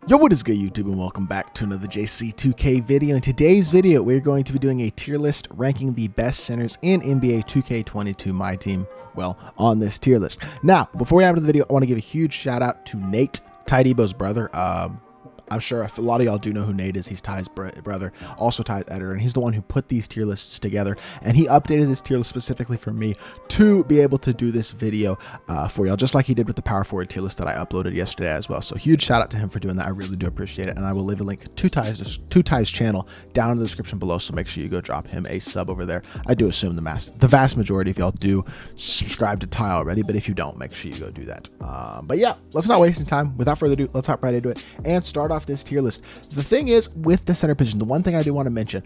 Yo, what is good, YouTube, and welcome back to another JC2K video. In today's video, we're going to be doing a tier list ranking the best centers in NBA 2K22 MyTEAM, well, on this tier list. Now, before we get into the video, I want to give a huge shout out to Nate, TyDeBo's brother. I'm sure a lot of y'all do know who Nate is. He's Ty's brother, also Ty's editor, and he's the one who put these tier lists together. And he updated this tier list specifically for me to be able to do this video for y'all, just like he did with the power forward tier list that I uploaded yesterday as well. So huge shout out to him for doing that. I really do appreciate it. And I will leave a link to Ty's channel down in the description below. So make sure you go drop him a sub over there. I do assume the vast majority of y'all do subscribe to Ty already, but if you don't, make sure you go do that. But yeah, let's not waste any time. Without further ado, let's hop right into it and start off this tier list. The thing is, with the center position, the one thing I do want to mention,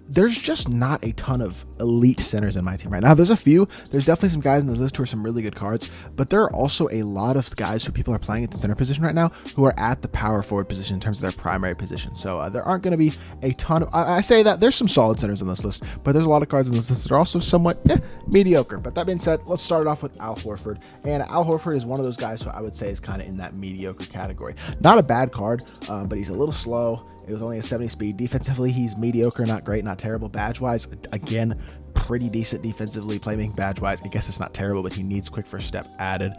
there's just not a ton of elite centers in my team right now. There's a few. There's definitely some guys in this list who are some really good cards, but there are also a lot of guys who people are playing at the center position right now who are at the power forward position in terms of their primary position. So there aren't going to be a ton of, I say that there's some solid centers on this list, but there's a lot of cards in this list that are also somewhat mediocre. But that being said, let's start it off with Al Horford. And Al Horford is one of those guys who I would say is kind of in that mediocre category. Not a bad card, but he's a little slow. It was only a 70 speed. Defensively, he's mediocre, not great, not terrible. Badge-wise, again, pretty decent defensively. Playmaking badge-wise, I guess it's not terrible, but he needs quick first step added.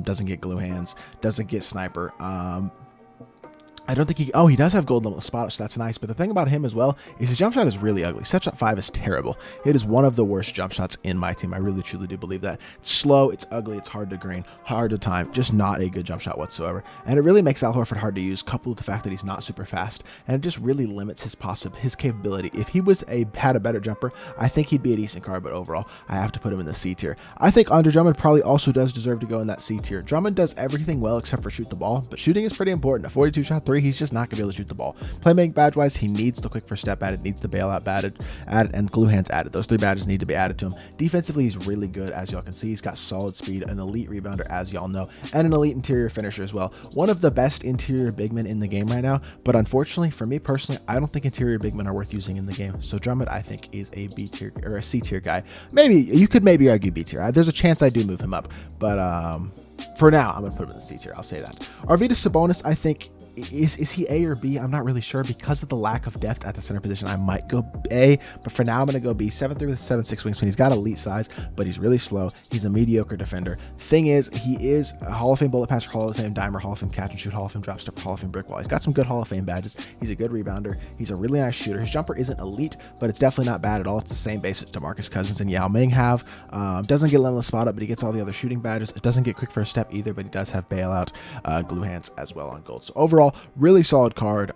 Doesn't get glue hands, doesn't get sniper. I don't think he does have gold level spot, so that's nice. But the thing about him as well is his jump shot is really ugly. Step shot 5 is terrible. It is one of the worst jump shots in my team. I really, truly do believe that. It's slow, it's ugly, it's hard to green, hard to time, just not a good jump shot whatsoever. And it really makes Al Horford hard to use, coupled with the fact that he's not super fast, and it just really limits his capability. If he had a better jumper, I think he'd be a decent card, but overall, I have to put him in the C tier. I think Andre Drummond probably also does deserve to go in that C tier. Drummond does everything well except for shoot the ball, but shooting is pretty important. A 42 shot 3, he's just not going to be able to shoot the ball. Playmaking badge wise, he needs the quick first step added, needs the bailout added, and glue hands added. Those 3 badges need to be added to him. Defensively, he's really good, as y'all can see. He's got solid speed, an elite rebounder, as y'all know, and an elite interior finisher as well. One of the best interior big men in the game right now, but unfortunately for me personally, I don't think interior big men are worth using in the game. So Drummond, I think, is a B tier or a C tier guy. You could maybe argue B tier. There's a chance I do move him up, but for now, I'm gonna put him in the C tier. I'll say that. Arvida Sabonis, I think, is he A or B? I'm not really sure. Because of the lack of depth at the center position, I might go A, but for now I'm going to go B. 7'3" with 7'6" wingspan. He's got elite size, but he's really slow. He's a mediocre defender. Thing is, he is a Hall of Fame bullet passer, Hall of Fame dimer, Hall of Fame catch and shoot, Hall of Fame drop step, Hall of Fame brick wall. He's got some good Hall of Fame badges. He's a good rebounder. He's a really nice shooter. His jumper isn't elite, but it's definitely not bad at all. It's the same base that Demarcus Cousins and Yao Ming have. Doesn't get limitless spot up, but he gets all the other shooting badges. It doesn't get quick first step either, but he does have bailout, glue hands as well on gold. So overall, really solid card.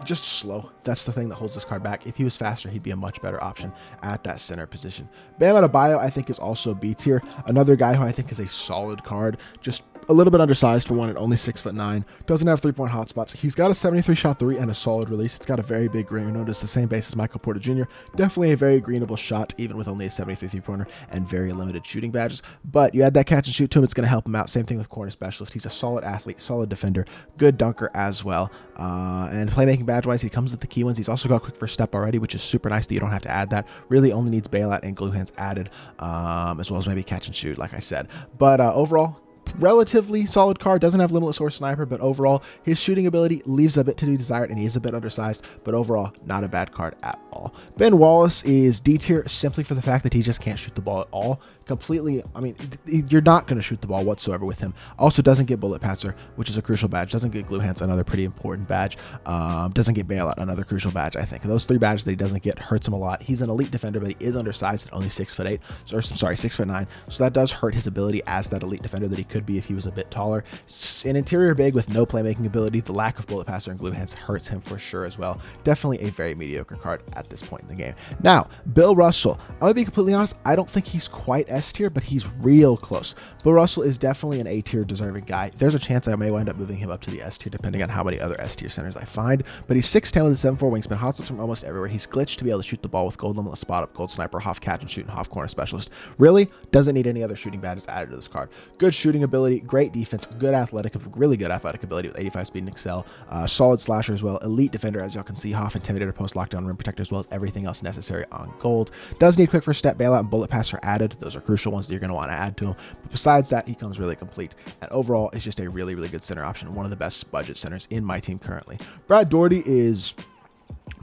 Just slow. That's the thing that holds this card back. If he was faster, he'd be a much better option at that center position. Bam Adebayo, I think, is also B tier. Another guy who I think is a solid card. Just a little bit undersized for one, at only 6'9". Doesn't have 3-point hotspots. He's got a 73 shot 3 and a solid release. It's got a very big green. Notice the same base as Michael Porter Jr. Definitely a very greenable shot, even with only a 73 3-pointer and very limited shooting badges. But you add that catch and shoot to him, it's going to help him out. Same thing with corner specialist. He's a solid athlete, solid defender, good dunker as well. And playmaking badge wise, he comes with the key ones. He's also got quick first step already, which is super nice that you don't have to add that. Really only needs bailout and glue hands added, as well as maybe catch and shoot, like I said. But overall, relatively solid card. Doesn't have limitless or sniper, but overall his shooting ability leaves a bit to be desired, and he is a bit undersized, but overall not a bad card at all. Ben Wallace is D tier simply for the fact that he just can't shoot the ball at all. Completely, I mean, you're not going to shoot the ball whatsoever with him. Also doesn't get bullet passer, which is a crucial badge. Doesn't get glue hands, another pretty important badge. Doesn't get bailout, another crucial badge. I think those 3 badges that he doesn't get hurts him a lot. He's an elite defender, but he is undersized at only 6'8", or sorry, 6'9". So that does hurt his ability as that elite defender that he could be if he was a bit taller. An interior big with no playmaking ability. The lack of bullet passer and glue hands hurts him for sure as well. Definitely a very mediocre card at this point in the game. Now, Bill Russell. I'm gonna be completely honest. I don't think he's quite S tier, but he's real close. Bill Russell is definitely an A tier deserving guy. There's a chance I may wind up moving him up to the S tier depending on how many other S tier centers I find. But he's 6'10" with a 7'4" wingspan. Hotspots from almost everywhere. He's glitched to be able to shoot the ball with gold limitless spot up, gold sniper, half catch and shoot, and half corner specialist. Really doesn't need any other shooting badges added to this card. Good shooting ability, great defense, good athletic, really good athletic ability with 85 speed and excel. Solid slasher as well. Elite defender, as y'all can see. Half intimidator, post lockdown, rim protector, as well as everything else necessary on gold. Does need quick first step, bailout, and bullet passer added. Those are crucial ones that you're going to want to add to him. But besides that, he comes really complete. And overall, it's just a really, really good center option. One of the best budget centers in my team currently. Brad Dougherty is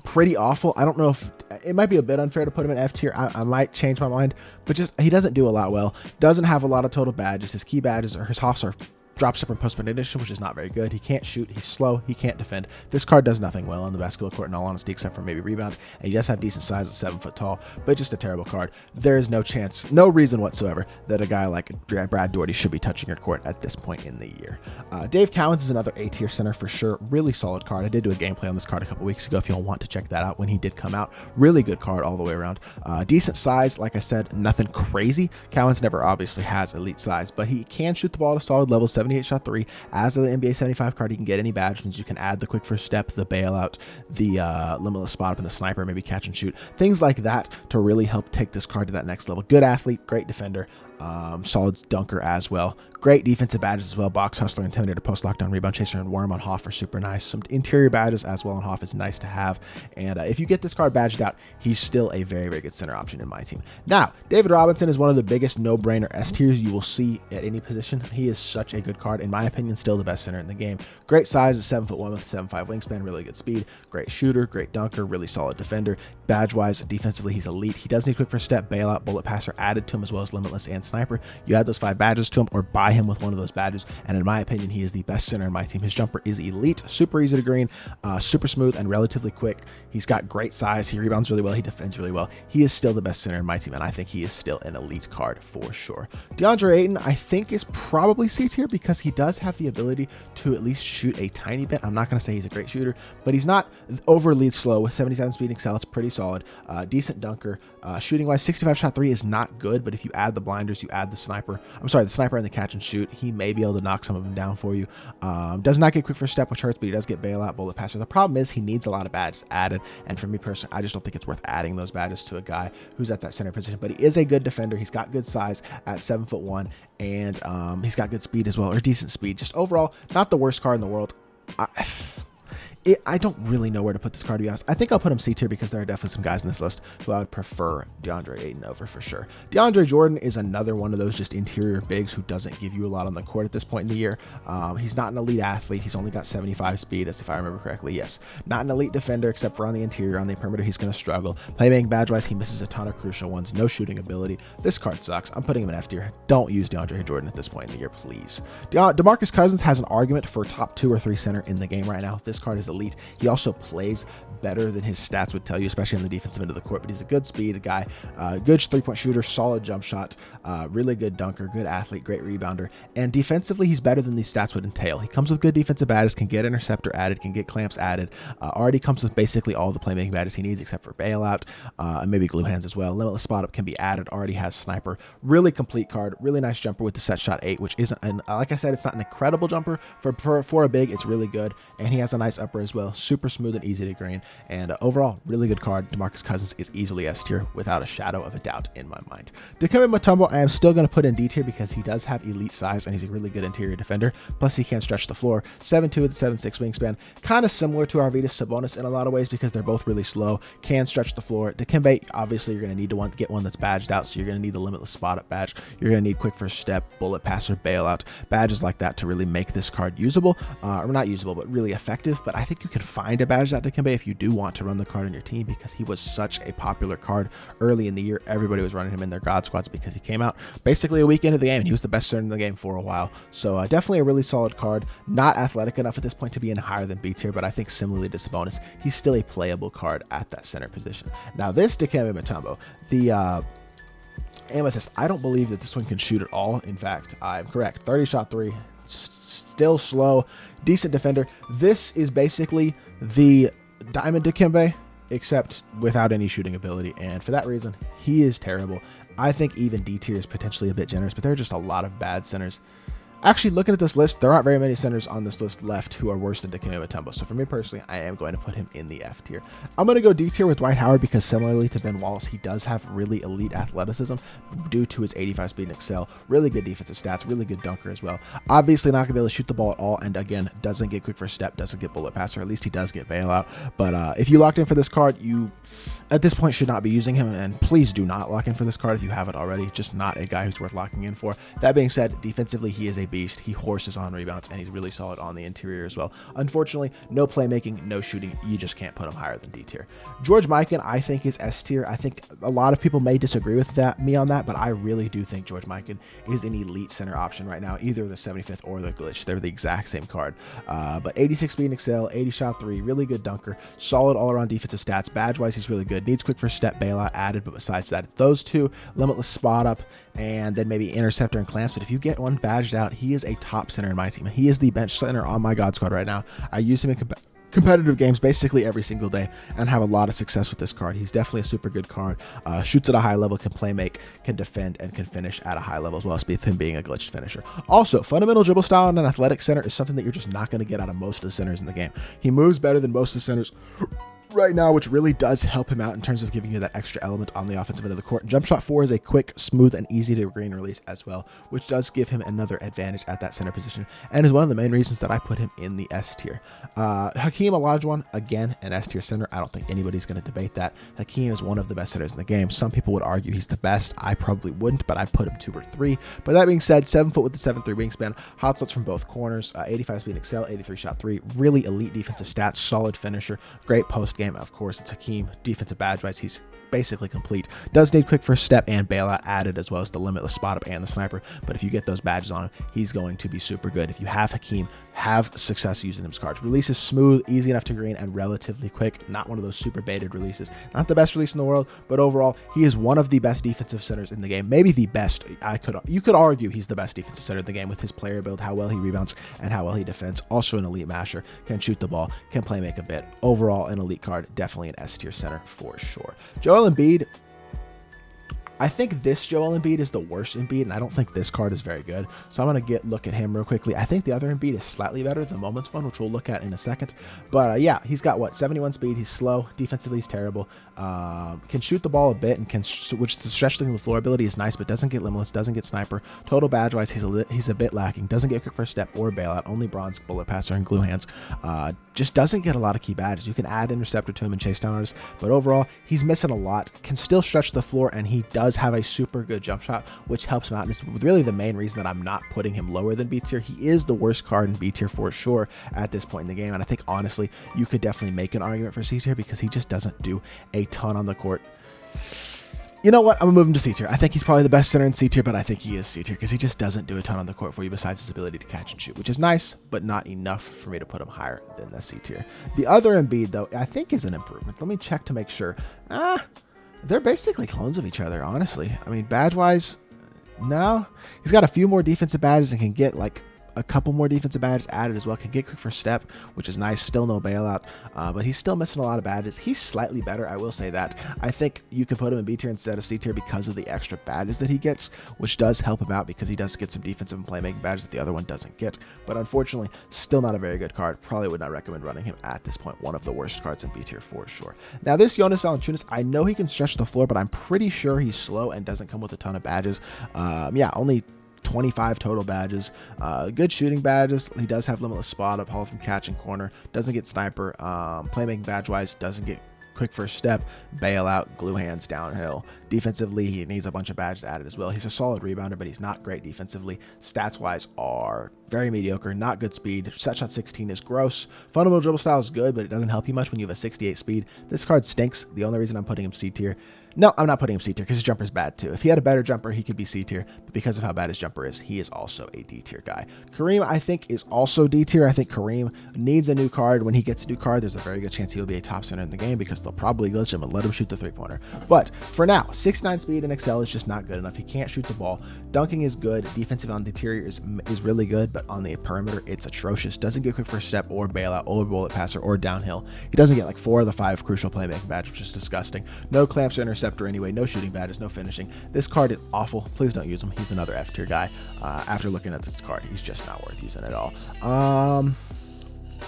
pretty awful. I don't know if it might be a bit unfair to put him in F tier. I might change my mind, but just he doesn't do a lot well. Doesn't have a lot of total badges. His key badges or his Hoffs are drop step and post edition, which is not very good. He can't shoot. He's slow. He can't defend. This card does nothing well on the basketball court, in all honesty, except for maybe rebound. And he does have decent size at 7 foot tall, but just a terrible card. There is no chance, no reason whatsoever that a guy like Brad Dougherty should be touching your court at this point in the year. Dave Cowans is another A tier center for sure. Really solid card. I did do a gameplay on this card a couple weeks ago if you'll want to check that out when he did come out. Really good card all the way around. Decent size, like I said, nothing crazy. Cowans never obviously has elite size, but he can shoot the ball to solid level, 78 shot 3. As an NBA 75 card, you can get any badge, means you can add the quick first step, the bailout, the limitless spot up, and the sniper, maybe catch and shoot, things like that to really help take this card to that next level. Good athlete, great defender, solid dunker as well. Great defensive badges as well. Box hustler, intimidator, post lockdown, rebound chaser, and worm on Hoff are super nice. Some interior badges as well on Hoff is nice to have. And if you get this card badged out, he's still a very, very good center option in my team. Now, David Robinson is one of the biggest no-brainer S tiers you will see at any position. He is such a good card. In my opinion, still the best center in the game. Great size at 7'1" with 7'5" wingspan, really good speed, great shooter, great dunker, really solid defender. Badge-wise, defensively, he's elite. He does need quick first step, bailout, bullet passer added to him, as well as limitless and sniper. You add those 5 badges to him or buy him with one of those badges, and in my opinion, he is the best center in my team. His jumper is elite, super easy to green, super smooth, and relatively quick. He's got great size. He rebounds really well. He defends really well. He is still the best center in my team, and I think he is still an elite card for sure. Deandre Ayton, I think, is probably C tier because he does have the ability to at least shoot a tiny bit. I'm not going to say he's a great shooter, but he's not overly slow. With 77 speed and excel, it's pretty solid. Decent dunker. Shooting wise, 65 shot 3 is not good, but if you add the blinders, you add the sniper, the sniper and the catch and shoot, he may be able to knock some of them down for you. Does not get quick first step, which hurts, but he does get bailout, bullet passer. The problem is he needs a lot of badges added, and for me personally, I just don't think it's worth adding those badges to a guy who's at that center position. But he is a good defender. He's got good size at 7'1", and he's got good speed as well, or decent speed. Just overall, not the worst card in the world. I don't really know where to put this card, to be honest. I think I'll put him C tier because there are definitely some guys in this list who I would prefer Deandre Ayton over for sure. DeAndre Jordan is another one of those just interior bigs who doesn't give you a lot on the court at this point in the year. He's not an elite athlete. He's only got 75 speed, as if I remember correctly. Yes, not an elite defender except for on the interior. On the perimeter, he's going to struggle. Playmaking badge-wise, he misses a ton of crucial ones. No shooting ability. This card sucks. I'm putting him in F tier. Don't use DeAndre Jordan at this point in the year, please. Demarcus Cousins has an argument for top 2 or 3 center in the game right now. This card is elite. He also plays better than his stats would tell you, especially on the defensive end of the court, but he's a good speed guy, good 3-point shooter, solid jump shot, really good dunker, good athlete, great rebounder, and defensively he's better than these stats would entail. He comes with good defensive badges, can get interceptor added, can get clamps added, already comes with basically all the playmaking badges he needs except for bailout, and maybe glue hands as well. Limitless spot up can be added, already has sniper. Really complete card, really nice jumper with the set shot 8, which isn't, like I said, it's not an incredible jumper for a big. It's really good, and he has a nice upper as well, super smooth and easy to green, and overall really good card. Demarcus Cousins is easily S tier without a shadow of a doubt in my mind. Dikembe Mutombo I am still going to put in D tier because he does have elite size and he's a really good interior defender, plus he can stretch the floor. 7'2" with a 7'6" wingspan, kind of similar to Arvida Sabonis in a lot of ways because they're both really slow, can stretch the floor. Dikembe, obviously you're going to need to get one that's badged out, so you're going to need the limitless spot up badge, you're going to need quick first step, bullet passer, bailout, badges like that to really make this card usable, or not usable but really effective. But I think you can find a badge out Dikembe if you do want to run the card on your team, because he was such a popular card early in the year. Everybody was running him in their God squads because he came out basically a week into the game and he was the best center in the game for a while. So definitely a really solid card. Not athletic enough at this point to be in higher than B tier, but I think similarly to Sabonis, he's still a playable card at that center position. Now this Dikembe Mutombo, the Amethyst, I don't believe that this one can shoot at all. In fact, I'm correct. 30 shot 3, still slow, decent defender. This is basically the Diamond Dikembe, except without any shooting ability, and for that reason he is terrible. I think even D tier is potentially a bit generous, but there are just a lot of bad centers. Actually, looking at this list, there aren't very many centers on this list left who are worse than Dikembe Mutombo. So for me personally, I am going to put him in the F tier. I'm going to go D tier with Dwight Howard because similarly to Ben Wallace, he does have really elite athleticism due to his 85 speed and excel. Really good defensive stats, really good dunker as well. Obviously not going to be able to shoot the ball at all, and again, doesn't get quick first step, doesn't get bullet pass, or at least he does get bailout. But if you locked in for this card, you at this point should not be using him, and please do not lock in for this card if you haven't already. Just not a guy who's worth locking in for. That being said, defensively, he is a beast. He horses on rebounds, and he's really solid on the interior as well. Unfortunately, no playmaking, no shooting. You just can't put him higher than D tier. George Mikan, I think, is S tier. I think a lot of people may disagree with me on that, but I really do think George Mikan is an elite center option right now, either the 75th or the glitch. They're the exact same card. But 86 speed and excel, 80 shot 3, really good dunker, solid all-around defensive stats. Badge-wise, he's really good. Needs quick first step, bailout added, but besides that, those two, limitless spot up, and then maybe interceptor and clamps. But if you get one badged out, he is a top center in my team. He is the bench center on my God squad right now. I use him in competitive games basically every single day and have a lot of success with this card. He's definitely a super good card. Shoots at a high level, can play make, can defend, and can finish at a high level as well, with him being a glitched finisher. Also, fundamental dribble style and an athletic center is something that you're just not going to get out of most of the centers in the game. He moves better than most of the centers right now, which really does help him out in terms of giving you that extra element on the offensive end of the court. Jump shot 4 is a quick, smooth, and easy to green release as well, which does give him another advantage at that center position, and is one of the main reasons that I put him in the S tier. Hakeem Olajuwon, again, an S tier center. I don't think anybody's going to debate that. Hakeem is one of the best centers in the game. Some people would argue he's the best. I probably wouldn't, but I put him 2 or 3. But that being said, 7 foot with the 7'3" wingspan, hot shots from both corners, 85 speed and excel, 83 shot 3, really elite defensive stats, solid finisher, great post game. Of course, it's Hakeem. Defensive badge wise, he's basically complete. Does need quick first step and bailout added, as well as the limitless spot up and the sniper. But if you get those badges on him, he's going to be super good. If you have Hakeem, have success using those cards. Release is smooth, easy enough to green, and relatively quick. Not one of those super baited releases. Not the best release in the world, but overall, he is one of the best defensive centers in the game. Maybe the best. You could argue he's the best defensive center in the game with his player build, how well he rebounds, and how well he defends. Also an elite masher, can shoot the ball, can play make a bit. Overall, an elite card, definitely an S tier center for sure. Joel Embiid, I think this Joel Embiid is the worst Embiid, and I don't think this card is very good. So I'm going to look at him real quickly. I think the other Embiid is slightly better, the Moments one, which we'll look at in a second. But yeah, he's got, 71 speed. He's slow. Defensively, he's terrible. Can shoot the ball a bit, and which the stretching the floor ability is nice, but doesn't get limitless, doesn't get sniper. Total badge-wise, he's a bit lacking. Doesn't get quick first step or bailout. Only bronze, bullet passer, and glue hands. Just doesn't get a lot of key badges. You can add interceptor to him and chase down artists, but overall, he's missing a lot. Can still stretch the floor, and he does have a super good jump shot, which helps him out. And it's really the main reason that I'm not putting him lower than B tier. He is the worst card in B tier for sure at this point in the game. And I think honestly, you could definitely make an argument for C tier because he just doesn't do a ton on the court. You know what? I'm going to move him to C tier. I think he's probably the best center in C tier, but I think he is C tier because he just doesn't do a ton on the court for you besides his ability to catch and shoot, which is nice, but not enough for me to put him higher than the C tier. The other Embiid, though, I think is an improvement. Let me check to make sure. They're basically clones of each other, honestly. I mean, badge-wise, no. He's got a few more defensive badges and can get, like, a couple more defensive badges added as well. Can get quick first step, which is nice. Still no bailout, but he's still missing a lot of badges. He's slightly better, I will say that. I think you can put him in B tier instead of C tier because of the extra badges that he gets, which does help him out because he does get some defensive and playmaking badges that the other one doesn't get. But unfortunately, still not a very good card. Probably would not recommend running him at this point. One of the worst cards in B tier for sure. Now, this Jonas Valentinus, I know he can stretch the floor, but I'm pretty sure he's slow and doesn't come with a ton of badges. Yeah, only 25 total badges. Good shooting badges. He does have limitless spot up, Hall from catch and corner. Doesn't get sniper. Playmaking badge wise, doesn't get quick first step, bailout, glue hands, downhill. Defensively, he needs a bunch of badges added as well. He's a solid rebounder, but he's not great defensively. Stats wise are very mediocre, not good speed. Set shot 16 is gross. Fundamental dribble style is good, but it doesn't help you much when you have a 68 speed. This card stinks. The only reason I'm putting him C tier. No, I'm not putting him C tier because his jumper is bad too. If he had a better jumper, he could be C tier, but because of how bad his jumper is, he is also a D tier guy. Kareem, I think, is also D tier. I think Kareem needs a new card. When he gets a new card, there's a very good chance he'll be a top center in the game because they'll probably glitch him and let him shoot the three-pointer. But for now, 69 speed and excel is just not good enough. He can't shoot the ball. Dunking is good. Defensive on the interior is really good, but on the perimeter, it's atrocious. Doesn't get quick first step or bailout or bullet passer or downhill. He doesn't get like 4 of the 5 crucial playmaking badges, which is disgusting. No clamps or interceptions. interceptor anyway, no shooting badges, no finishing. This card is awful. Please don't use him. He's another F tier guy. After looking at this card, he's just not worth using at all.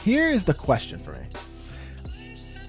Here is the question for me.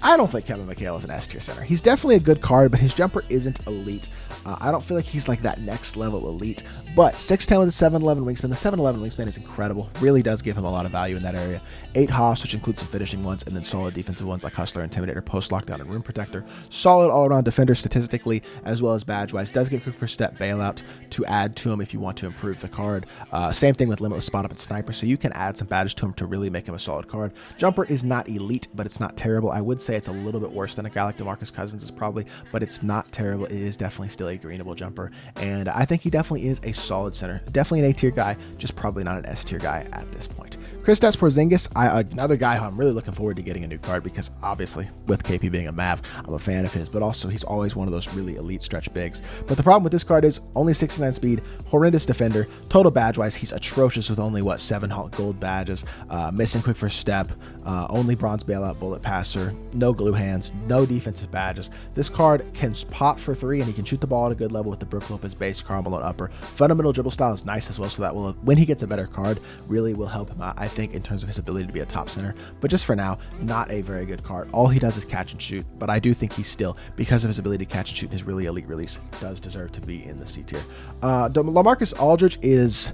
I don't think Kevin Mchale is an S tier center. He's definitely a good card, but his jumper isn't elite. I don't feel like he's like that next level elite, but 6'10 with a 7'11 wingspan. The 7'11 wingspan is incredible. Really does give him a lot of value in that area. 8 hops, which includes some finishing ones, and then solid defensive ones like Hustler, Intimidator, Post Lockdown, and Rim Protector. Solid all-around defender statistically, as well as badge-wise. Does get quick first step bailout to add to him if you want to improve the card. Same thing with Limitless Spot Up and Sniper, so you can add some badges to him to really make him a solid card. Jumper is not elite, but it's not terrible. I would say it's a little bit worse than a guy like Demarcus Cousins is probably, but it's not terrible. It is definitely still a greenable jumper, and I think he definitely is a solid center. Definitely an A tier guy, just probably not an S tier guy at this point. Kristaps Porzingis, another guy who I'm really looking forward to getting a new card because obviously with KP being a Mav, I'm a fan of his, but also he's always one of those really elite stretch bigs. But the problem with this card is only 69 speed, horrendous defender, total badge-wise, he's atrocious with only, 7 gold badges, missing quick first step, only bronze bailout, bullet passer, no glue hands, no defensive badges. This card can pop for 3 and he can shoot the ball at a good level with the Brook Lopez base, Karl Malone upper. Fundamental dribble style is nice as well, so that will, when he gets a better card, really will help him out, I think, in terms of his ability to be a top center. But just for now, not a very good card. All he does is catch and shoot, but I do think he's still, because of his ability to catch and shoot and his really elite release, does deserve to be in the C tier. LaMarcus Aldridge is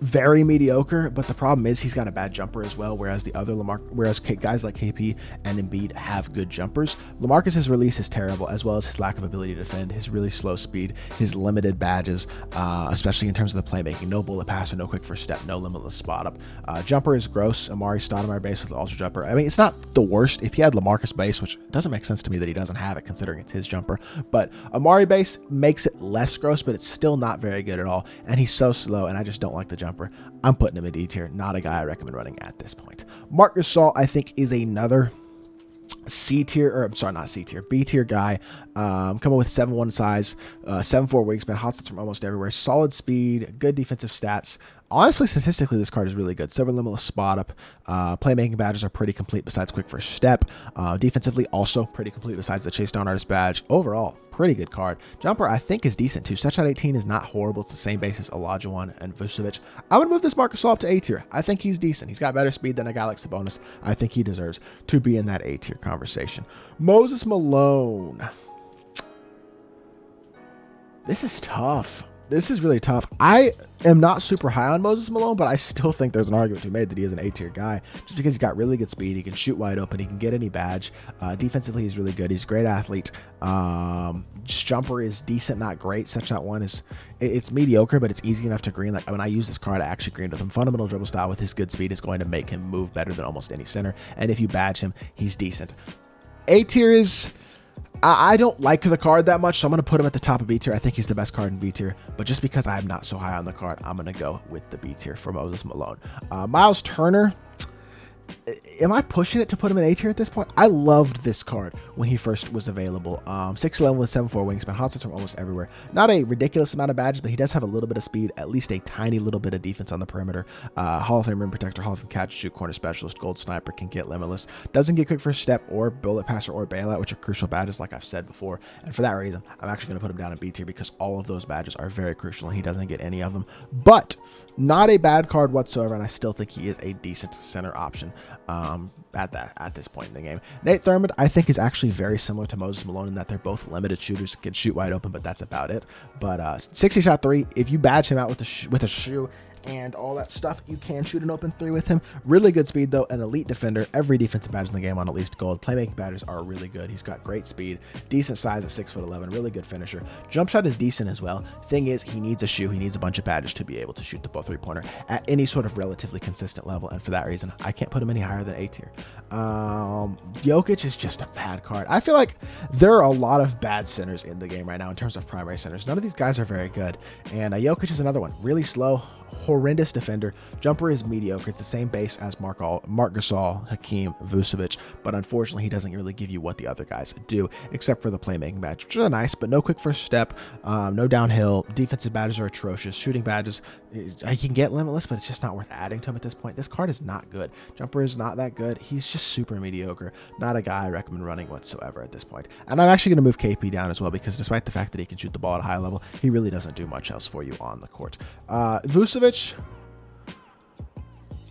very mediocre, but the problem is he's got a bad jumper as well, whereas guys like KP and Embiid have good jumpers. LaMarcus's release is terrible, as well as his lack of ability to defend, his really slow speed, his limited badges, especially in terms of the playmaking. No bullet passer, no quick first step, no limitless spot up. Jumper is gross. Amari Stoudemire base with Ultra jumper. I mean, it's not the worst. If he had LaMarcus base, which doesn't make sense to me that he doesn't have it considering it's his jumper, but Amari base makes it less gross, but it's still not very good at all, and he's so slow, and I just don't like the jumper. I'm putting him in D tier, not a guy I recommend running at this point. Marc Gasol, I think, is another C tier, or I'm sorry, not C tier, B tier guy. Coming with 7'1 size, 7'4 wingspan, hot shots from almost everywhere, solid speed, good defensive stats. Honestly, statistically, this card is really good. Silver limitless spot up. Playmaking badges are pretty complete besides quick first step. Defensively, also pretty complete besides the chase down artist badge. Overall, pretty good card. Jumper, I think, is decent too. Snapshot 18 is not horrible. It's the same base as Olajuwon and Vucevic. I would move this Marc Gasol up to A tier. I think he's decent. He's got better speed than a guy like Sabonis. I think he deserves to be in that A tier conversation. Moses Malone. This is tough. This is really tough. I am not super high on Moses Malone, but I still think there's an argument to be made that he is an A tier guy just because he's got really good speed. He can shoot wide open. He can get any badge. Defensively, he's really good. He's a great athlete. Jumper is decent, not great. Such that one is, it's mediocre, but it's easy enough to green. Like when I use this card, I actually green with him. Fundamental dribble style with his good speed is going to make him move better than almost any center. And if you badge him, he's decent. A tier is, I don't like the card that much, so I'm going to put him at the top of B tier. I think he's the best card in B tier, but just because I'm not so high on the card, I'm going to go with the B tier for Moses Malone. Miles Turner, am I pushing it to put him in A tier at this point? I loved this card when he first was available. 6'11 with 7'4 wingspan, hot shots from almost everywhere. Not a ridiculous amount of badges, but he does have a little bit of speed, at least a tiny little bit of defense on the perimeter. Hall of Fame rim protector, Hall of Fame catch, shoot, corner specialist, gold sniper, can get limitless. Doesn't get quick first step or bullet passer or bailout, which are crucial badges like I've said before. And for that reason, I'm actually going to put him down in B tier because all of those badges are very crucial and he doesn't get any of them. But not a bad card whatsoever, and I still think he is a decent center option at this point in the game. Nate Thurman, I think, is actually very similar to Moses Malone in that they're both limited shooters, can shoot wide open, but that's about it. But 60 shot 3, if you badge him out with a shoe and all that stuff, you can shoot an open 3 with him. Really good speed though, an elite defender. Every defensive badge in the game on at least gold. Playmaking badges are really good. He's got great speed, decent size at 6'11", really good finisher. Jump shot is decent as well. Thing is, he needs a shoe. He needs a bunch of badges to be able to shoot the ball 3-pointer at any sort of relatively consistent level, and for that reason, I can't put him any higher than A tier. Jokic is just a bad card. I feel like there are a lot of bad centers in the game right now in terms of primary centers. None of these guys are very good, and Jokic is another one. Really slow, horrendous defender. Jumper is mediocre. It's the same base as Marc Gasol, Hakeem, Vucevic, but unfortunately he doesn't really give you what the other guys do, except for the playmaking badge, which are nice, but no quick first step, no downhill. Defensive badges are atrocious. Shooting badges, He can get limitless, but it's just not worth adding to him at this point. This card is not good. Jumper is not that good. He's just super mediocre. Not a guy I recommend running whatsoever at this point. And I'm actually going to move KP down as well, because despite the fact that he can shoot the ball at a high level, he really doesn't do much else for you on the court. Vucevic.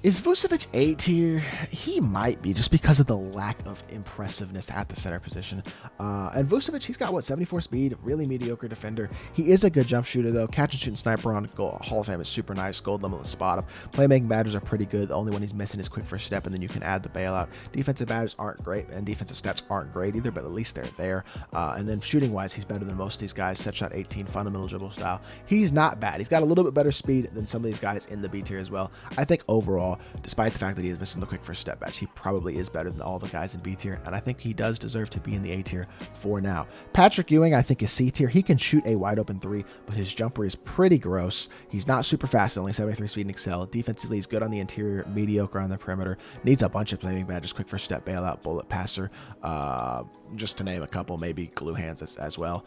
Is Vucevic A tier? He might be, just because of the lack of impressiveness at the center position. And Vucevic, he's got, what, 74 speed, really mediocre defender. He is a good jump shooter, though. Catch and shoot and sniper on goal. Hall of Fame is super nice. Gold limitless spot up. Playmaking badges are pretty good. The only one he's missing is quick first step, and then you can add the bailout. Defensive badges aren't great, and defensive stats aren't great either, but at least they're there. And then shooting-wise, he's better than most of these guys. Set shot 18, fundamental dribble style. He's not bad. He's got a little bit better speed than some of these guys in the B tier as well. I think overall, despite the fact that he is missing the quick first step badge, he probably is better than all the guys in B tier, and I think he does deserve to be in the A tier for now. Patrick Ewing, I think, is C tier. He can shoot a wide open three, but his jumper is pretty gross. He's not super fast, only 73 speed and excel. Defensively, he's good on the interior, mediocre on the perimeter. Needs a bunch of playmaking badges, quick first step, bailout, bullet passer, just to name a couple, maybe glue hands as well.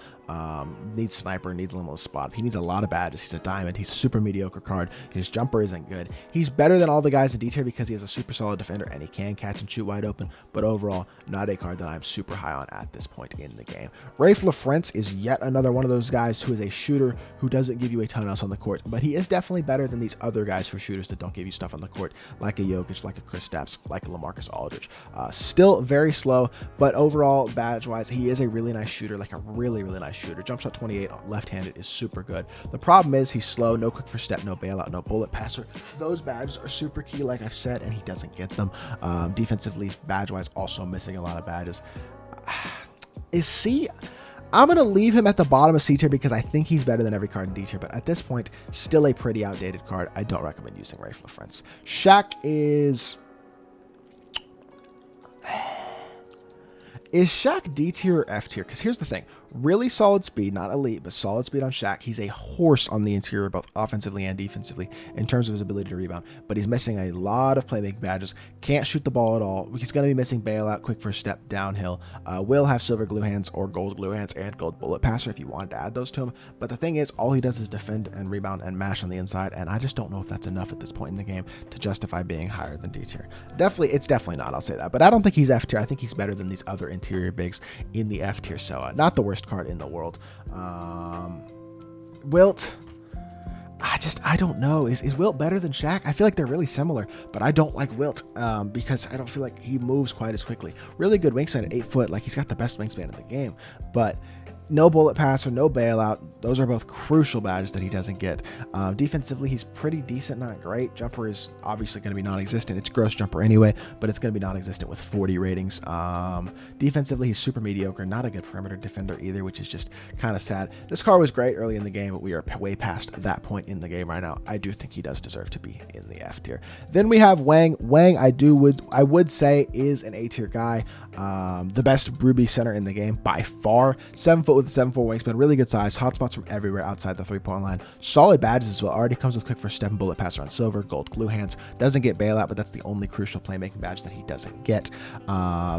Needs sniper, needs limitless spot. He needs a lot of badges. He's a diamond. He's a super mediocre card. His jumper isn't good. He's better than all the guys in D tier because he is a super solid defender and he can catch and shoot wide open, but overall, not a card that I'm super high on at this point in the game. Flaffrence is yet another one of those guys who is a shooter who doesn't give you a ton else on the court, but he is definitely better than these other guys for shooters that don't give you stuff on the court, like a Jokic, like a Kristaps, like a LaMarcus Aldridge. Still very slow, but overall, badge-wise, he is a really nice shooter, like a really, really nice shooter. Jump shot 28 left-handed is super good. The problem is he's slow, no quick first step, no bailout, no bullet passer. Those badges are super key, like I've said, and he doesn't get them. Defensively, badge-wise, also missing a lot of badges. Is C? I'm going to leave him at the bottom of C tier because I think he's better than every card in D tier, but at this point, still a pretty outdated card. I don't recommend using Flaffrence. Shaq is... Is Shaq D tier or F tier? Because here's the thing. Really solid speed, not elite, but solid speed on Shaq. He's a horse on the interior, both offensively and defensively, in terms of his ability to rebound. But he's missing a lot of playmaking badges. Can't shoot the ball at all. He's going to be missing bailout, quick first step, downhill. Will have silver glue hands or gold glue hands and gold bullet passer if you wanted to add those to him. But the thing is, all he does is defend and rebound and mash on the inside, and I just don't know if that's enough at this point in the game to justify being higher than D tier. It's definitely not, I'll say that. But I don't think he's F tier. I think he's better than these other interior bigs in the F tier, so not the worst card in the world. Wilt, I don't know. Is Wilt better than Shaq? I feel like they're really similar, but I don't like Wilt because I don't feel like he moves quite as quickly. Really good wingspan at 8 foot, like he's got the best wingspan in the game, but no bullet passer, no bailout. Those are both crucial badges that he doesn't get. Defensively, he's pretty decent, not great. Jumper is obviously going to be non-existent. It's gross jumper anyway, but it's going to be non-existent with 40 ratings. Defensively, he's super mediocre. Not a good perimeter defender either, which is just kind of sad. This card was great early in the game, but we are way past that point in the game right now. I do think he does deserve to be in the F tier. Then we have Wang. Wang, I would say is an A tier guy. The best Ruby center in the game by far. 7 foot with a 7'4" wingspan, really good size, hotspots from everywhere outside the 3-point line. Solid badges as well. Already comes with quick first step and bullet passer on silver, gold glue hands. Doesn't get bailout, but that's the only crucial playmaking badge that he doesn't get.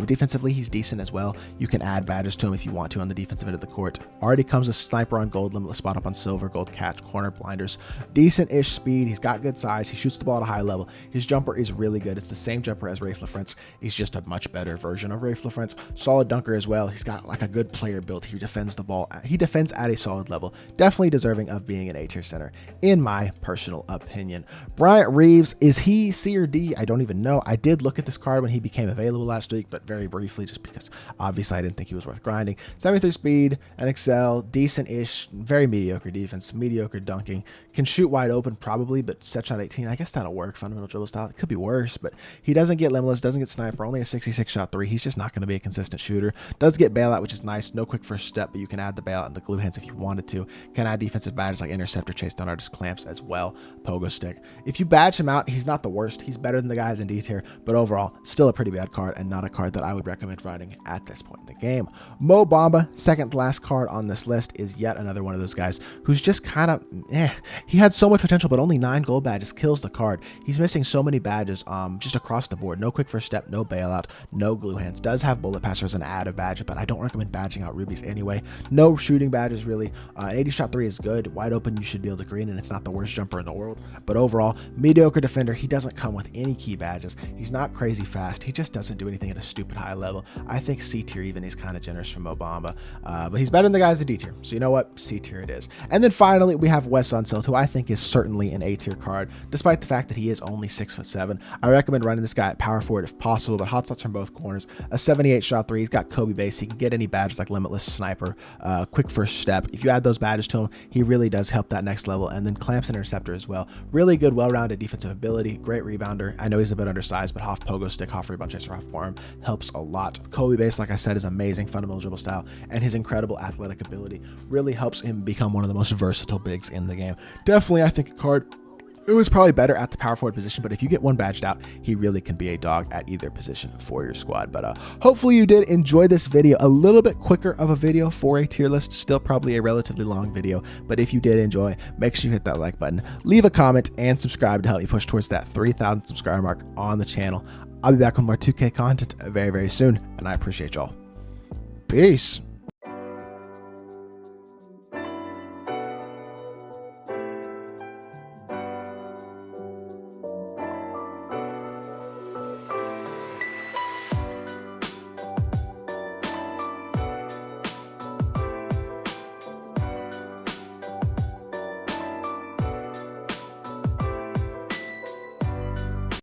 Defensively, he's decent as well. You can add badges to him if you want to on the defensive end of the court. Already comes with sniper on gold, limitless spot up on silver, gold catch, corner blinders. Decent-ish speed. He's got good size. He shoots the ball at a high level. His jumper is really good. It's the same jumper as Flaffrence. He's just a much better version of Flaffrence. Solid dunker as well. He's got like a good player build. He defends the ball. He defends at a solid level. Definitely deserving of being an A tier center, in my personal opinion. Bryant Reeves, is he C or D? I don't even know. I did look at this card when he became available last week, but very briefly, just because obviously I didn't think he was worth grinding. 73 speed and excel, decent-ish, very mediocre defense, mediocre dunking. Can shoot wide open probably, but set shot 18, I guess that'll work. Fundamental dribble style, it could be worse, but he doesn't get limitless, doesn't get sniper, only a 66 shot 3. He's just not going to be a consistent shooter. Does get bailout, which is nice. No quick first step, but you can add the bailout and the glue hands if you wanted to. Can add defensive badges like interceptor, chase down artist, clamps as well, pogo stick. If you badge him out, he's not the worst. He's better than the guys in D tier, but overall, still a pretty bad card and not a card that I would recommend riding at this point in the game. Mo Bamba, second to last card on this list, is yet another one of those guys who's just kind of, he had so much potential, but only 9 gold badges kills the card. He's missing so many badges just across the board. No quick first step, no bailout, no glue hands. Does have bullet passer as an added badge, but I don't recommend badging out rubies anyway. No shooting badges really. An 80 shot three is good. Wide open, you should be able to green, and it's not the worst jumper in the world. But overall, mediocre defender. He doesn't come with any key badges. He's not crazy fast. He just doesn't do anything at a stupid high level. I think C tier even is kind of generous from Mo Bamba. But he's better than the guys at D tier. So you know what? C tier it is. And then finally, we have Wes Unseld, who I think is certainly an A tier card, despite the fact that he is only 6'7". I recommend running this guy at power forward if possible, but hot shots from both corners. A 78 shot three. He's got Kobe base. He can get any badges like Limitless, Sniper, quick first step. If you add those badges to him, he really does help that next level. And then clamps and interceptor as well. Really good, well-rounded defensive ability. Great rebounder. I know he's a bit undersized, but Hoff pogo stick, Hoff rebound chaser, Hoff forearm helps a lot. Kobe base, like I said, is amazing. Fundamental dribble style, and his incredible athletic ability really helps him become one of the most versatile bigs in the game. Definitely, I think a card. It was probably better at the power forward position, but if you get one badged out, he really can be a dog at either position for your squad. But hopefully you did enjoy this video. A little bit quicker of a video for a tier list, still probably a relatively long video, but if you did enjoy, make sure you hit that like button, leave a comment, and subscribe to help me push towards that 3,000 subscriber mark on the channel. I'll be back with more 2K content very, very soon, and I appreciate y'all. Peace.